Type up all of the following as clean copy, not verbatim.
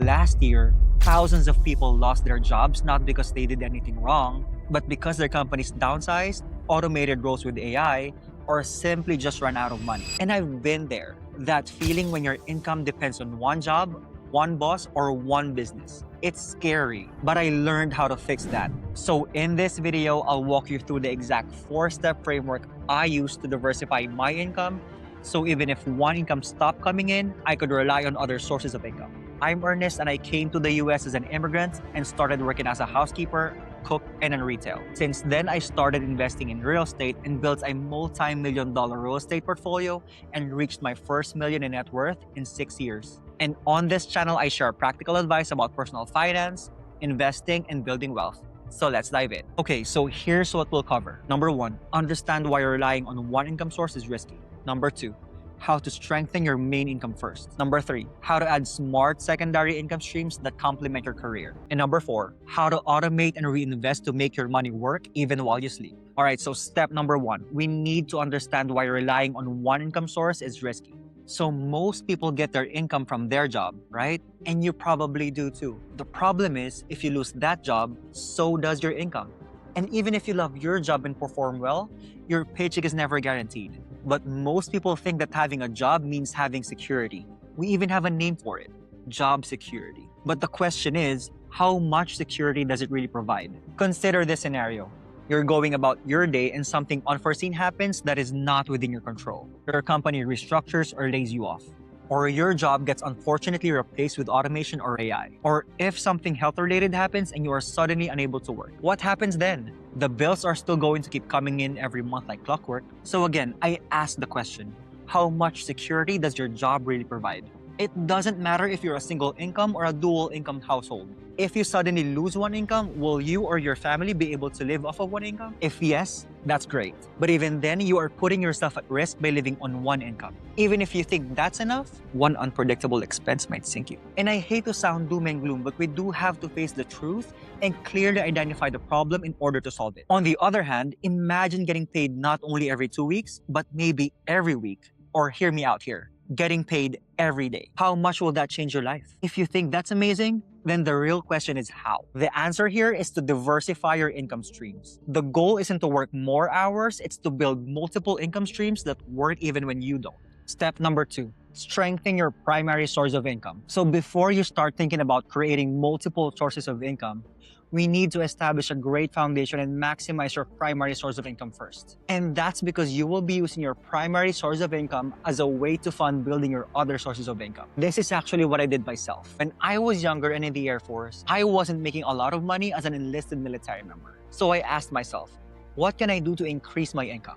Last year, thousands of people lost their jobs not because they did anything wrong, but because their companies downsized, automated roles with AI, or simply just ran out of money. And I've been there. That feeling when your income depends on one job, one boss, or one business. It's scary, but I learned how to fix that. So in this video, I'll walk you through the exact 4-step framework I use to diversify my income. So even if one income stopped coming in, I could rely on other sources of income. I'm Ernest and I came to the US as an immigrant and started working as a housekeeper, cook, and in retail. Since then, I started investing in real estate and built a multi-million-dollar real estate portfolio and reached my first million in net worth in 6 years. And on this channel, I share practical advice about personal finance, investing, and building wealth. So let's dive in. Okay, so here's what we'll cover. Number 1, understand why relying on one income source is risky. Number 2, how to strengthen your main income first. Number 3, how to add smart secondary income streams that complement your career. And number 4, how to automate and reinvest to make your money work even while you sleep. All right, so step number 1, we need to understand why relying on one income source is risky. So most people get their income from their job, right? And you probably do too. The problem is, if you lose that job, so does your income. And even if you love your job and perform well, your paycheck is never guaranteed. But most people think that having a job means having security. We even have a name for it, job security. But the question is, how much security does it really provide? Consider this scenario. You're going about your day and something unforeseen happens that is not within your control. Your company restructures or lays you off. Or your job gets unfortunately replaced with automation or AI. Or if something health-related happens and you are suddenly unable to work. What happens then? The bills are still going to keep coming in every month like clockwork. So again, I ask the question, how much security does your job really provide? It doesn't matter if you're a single income or a dual income household. If you suddenly lose one income, will you or your family be able to live off of one income? If yes, that's great. But even then, you are putting yourself at risk by living on one income. Even if you think that's enough, one unpredictable expense might sink you. And I hate to sound doom and gloom, but we do have to face the truth and clearly identify the problem in order to solve it. On the other hand, imagine getting paid not only every 2 weeks, but maybe every week. Or hear me out here, getting paid every day. How much will that change your life? If you think that's amazing, then the real question is how. The answer here is to diversify your income streams. The goal isn't to work more hours, it's to build multiple income streams that work even when you don't. Step number 2, strengthen your primary source of income. So before you start thinking about creating multiple sources of income, we need to establish a great foundation and maximize your primary source of income first. And that's because you will be using your primary source of income as a way to fund building your other sources of income. This is actually what I did myself. When I was younger and in the Air Force, I wasn't making a lot of money as an enlisted military member. So I asked myself, what can I do to increase my income?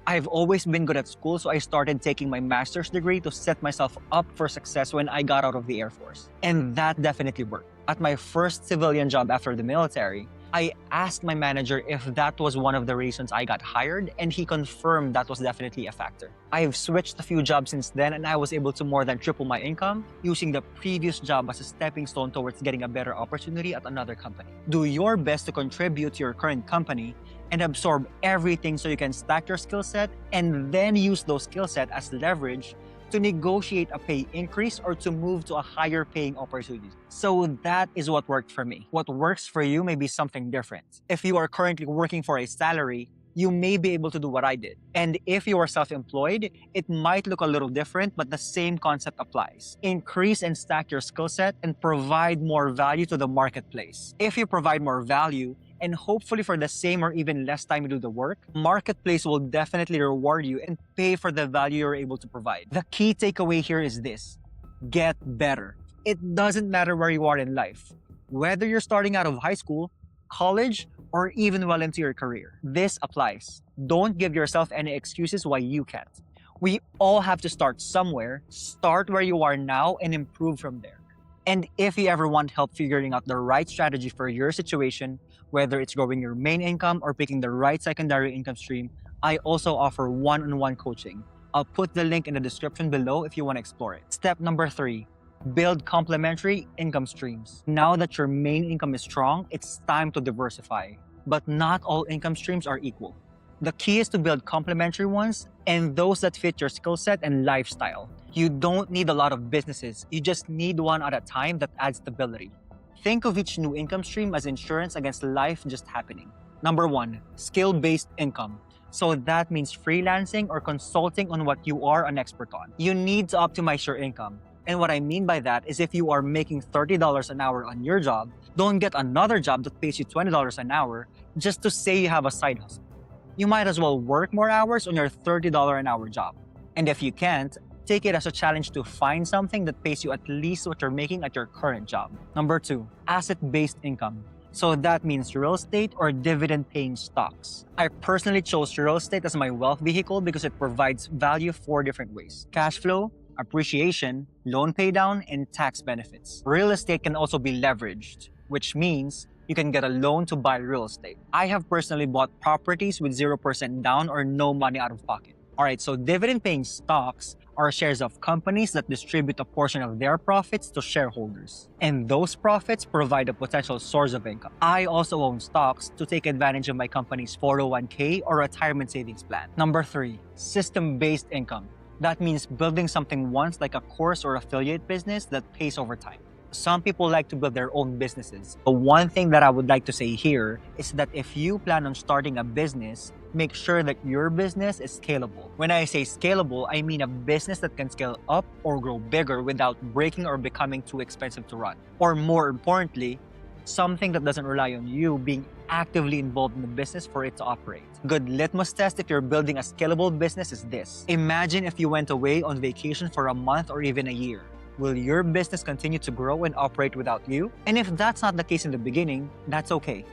I've always been good at school, so I started taking my master's degree to set myself up for success when I got out of the Air Force. And that definitely worked. At my first civilian job after the military, I asked my manager if that was one of the reasons I got hired, and he confirmed that was definitely a factor. I've switched a few jobs since then, and I was able to more than triple my income using the previous job as a stepping stone towards getting a better opportunity at another company. Do your best to contribute to your current company and absorb everything so you can stack your skill set and then use those skill set as leverage to negotiate a pay increase or to move to a higher paying opportunity. So that is what worked for me. What works for you may be something different. If you are currently working for a salary, you may be able to do what I did. And if you are self-employed, it might look a little different, but the same concept applies. Increase and stack your skill set and provide more value to the marketplace. If you provide more value, and hopefully for the same or even less time you do the work, marketplace will definitely reward you and pay for the value you're able to provide. The key takeaway here is this: get better. It doesn't matter where you are in life, whether you're starting out of high school, college, or even well into your career. This applies. Don't give yourself any excuses why you can't. We all have to start somewhere. Start where you are now and improve from there. And if you ever want help figuring out the right strategy for your situation, whether it's growing your main income or picking the right secondary income stream, I also offer one-on-one coaching. I'll put the link in the description below if you want to explore it. Step number 3, build complementary income streams. Now that your main income is strong, it's time to diversify. But not all income streams are equal. The key is to build complementary ones and those that fit your skill set and lifestyle. You don't need a lot of businesses, you just need one at a time that adds stability. Think of each new income stream as insurance against life just happening. Number 1, skill-based income. So that means freelancing or consulting on what you are an expert on. You need to optimize your income. And what I mean by that is if you are making $30 an hour on your job, don't get another job that pays you $20 an hour just to say you have a side hustle. You might as well work more hours on your $30 an hour job. And if you can't, take it as a challenge to find something that pays you at least what you're making at your current job. Number 2, asset-based income. So that means real estate or dividend-paying stocks. I personally chose real estate as my wealth vehicle because it provides value 4 different ways: cash flow, appreciation, loan paydown, and tax benefits. Real estate can also be leveraged, which means you can get a loan to buy real estate. I have personally bought properties with 0% down or no money out of pocket. Alright, so dividend-paying stocks are shares of companies that distribute a portion of their profits to shareholders. And those profits provide a potential source of income. I also own stocks to take advantage of my company's 401k or retirement savings plan. Number 3, system-based income. That means building something once like a course or affiliate business that pays over time. Some people like to build their own businesses. The one thing that I would like to say here is that if you plan on starting a business, make sure that your business is scalable. When I say scalable, I mean a business that can scale up or grow bigger without breaking or becoming too expensive to run. Or more importantly, something that doesn't rely on you being actively involved in the business for it to operate. Good litmus test if you're building a scalable business is this. Imagine if you went away on vacation for a month or even a year. Will your business continue to grow and operate without you? And if that's not the case in the beginning, that's okay.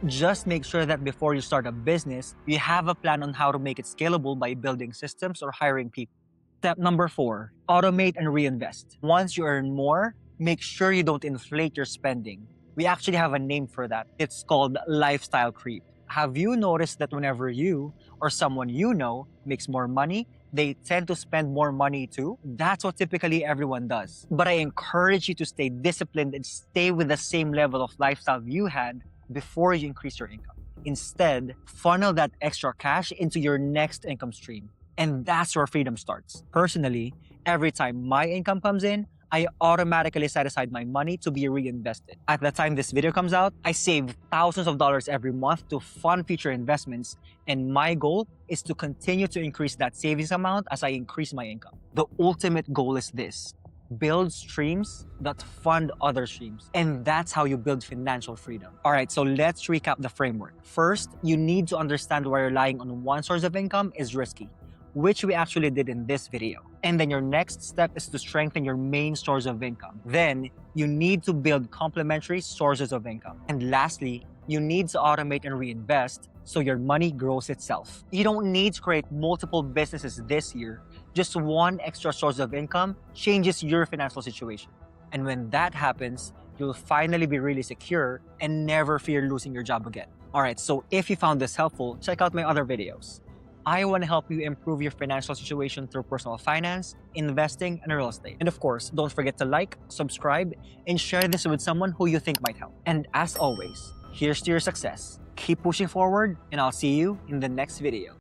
Just make sure that before you start a business, you have a plan on how to make it scalable by building systems or hiring people. Step number 4, automate and reinvest. Once you earn more, make sure you don't inflate your spending. We actually have a name for that. It's called lifestyle creep. Have you noticed that whenever you or someone you know makes more money, they tend to spend more money too? That's what typically everyone does. But I encourage you to stay disciplined and stay with the same level of lifestyle you had before you increase your income. Instead, funnel that extra cash into your next income stream. And that's where freedom starts. Personally, every time my income comes in, I automatically set aside my money to be reinvested. At the time this video comes out, I save thousands of dollars every month to fund future investments, and my goal is to continue to increase that savings amount as I increase my income. The ultimate goal is this: build streams that fund other streams. And that's how you build financial freedom. All right, so let's recap the framework. First, you need to understand why relying on one source of income is risky, which we actually did in this video. And then your next step is to strengthen your main source of income. Then you need to build complementary sources of income. And lastly, you need to automate and reinvest so your money grows itself. You don't need to create multiple businesses this year. Just one extra source of income changes your financial situation. And when that happens, you'll finally be really secure and never fear losing your job again. All right, so if you found this helpful, check out my other videos. I want to help you improve your financial situation through personal finance, investing, and real estate. And of course, don't forget to like, subscribe, and share this with someone who you think might help. And as always, here's to your success. Keep pushing forward, and I'll see you in the next video.